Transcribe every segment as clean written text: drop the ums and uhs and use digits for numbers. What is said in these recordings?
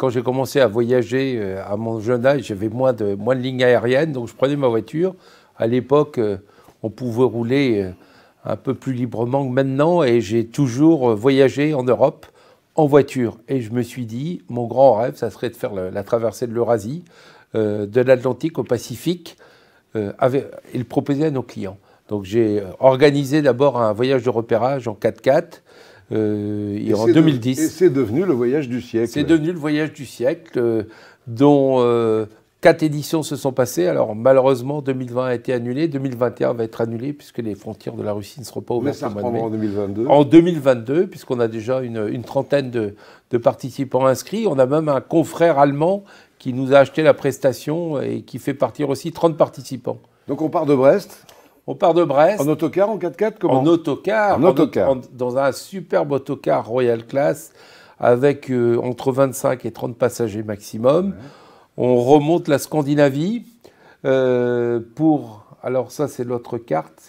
quand j'ai commencé à voyager à mon jeune âge, j'avais moins de lignes aériennes, donc je prenais ma voiture. À l'époque, on pouvait rouler un peu plus librement que maintenant, et j'ai toujours voyagé en Europe en voiture. Et je me suis dit, mon grand rêve, ça serait de faire la traversée de l'Eurasie, de l'Atlantique au Pacifique, et le proposer à nos clients. Donc j'ai organisé d'abord un voyage de repérage en 4x4 en 2010. Et c'est devenu le voyage du siècle. C'est devenu le voyage du siècle, dont 4 éditions se sont passées. Alors malheureusement, 2020 a été annulé, 2021 va être annulé puisque les frontières de la Russie ne seront pas ouvertes. Mais ça reprendra en 2022. En 2022, puisqu'on a déjà une trentaine de participants inscrits. On a même un confrère allemand qui nous a acheté la prestation et qui fait partir aussi 30 participants. Donc on part de Brest. On part de Brest. En autocar, en 4x4, comment? En autocar. En autocar. Dans un superbe autocar Royal Class avec entre 25 et 30 passagers maximum. Ouais. On remonte la Scandinavie pour... Alors ça, c'est l'autre carte.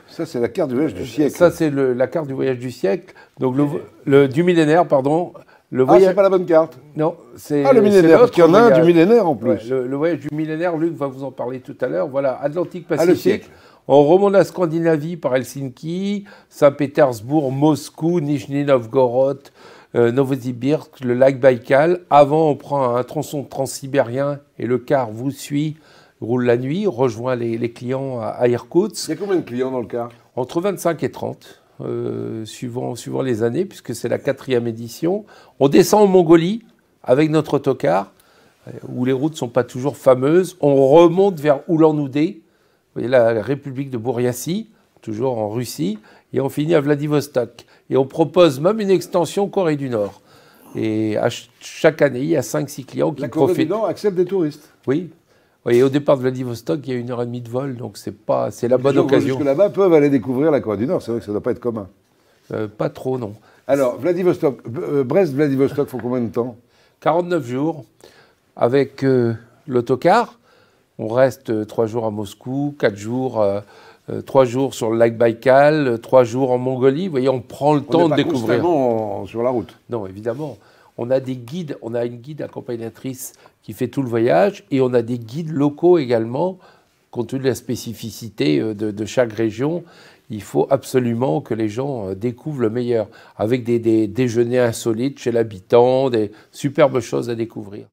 Ça, c'est la carte du voyage du siècle. Ça, c'est la carte du voyage du siècle. Donc du millénaire, pardon. C'est pas la bonne carte. Non, c'est... Ah, le millénaire, parce qu'il y en a un du millénaire en plus. Ouais, le voyage du millénaire, Luc va vous en parler tout à l'heure. Voilà, Atlantique-Pacifique. Le siècle. On remonte la Scandinavie par Helsinki, Saint-Pétersbourg, Moscou, Nijni Novgorod, Novosibirsk, le lac Baïkal. Avant, on prend un tronçon transsibérien et le car vous suit, roule la nuit, rejoint les clients à Irkoutsk. Il y a combien de clients dans le car? Entre 25 et 30. Suivant les années, puisque c'est la 4e édition. On descend en Mongolie avec notre autocar, où les routes ne sont pas toujours fameuses. On remonte vers Oulan-Oudé, vous voyez la République de Bouriatie, toujours en Russie, et on finit à Vladivostok. Et on propose même une extension Corée du Nord. Et chaque année, il y a 5-6 clients qui profitent. La Corée du Nord accepte des touristes. Oui. Et au départ de Vladivostok, il y a 1h30 de vol, donc c'est la bonne occasion. Jusque là-bas peuvent aller découvrir la Corée du Nord, c'est vrai que ça ne doit pas être commun. Pas trop, non. Alors, Vladivostok, Brest-Vladivostok, il faut combien de temps? 49 jours avec l'autocar. On reste 3 jours à Moscou, 4 jours, 3 jours sur le lac Baïkal, 3 jours en Mongolie. Vous voyez, on prend le temps de découvrir. On n'est pas constamment sur la route. Non, évidemment. On a des guides, on a une guide accompagnatrice qui fait tout le voyage et on a des guides locaux également, compte tenu de la spécificité de chaque région. Il faut absolument que les gens découvrent le meilleur, avec des déjeuners insolites chez l'habitant, des superbes choses à découvrir.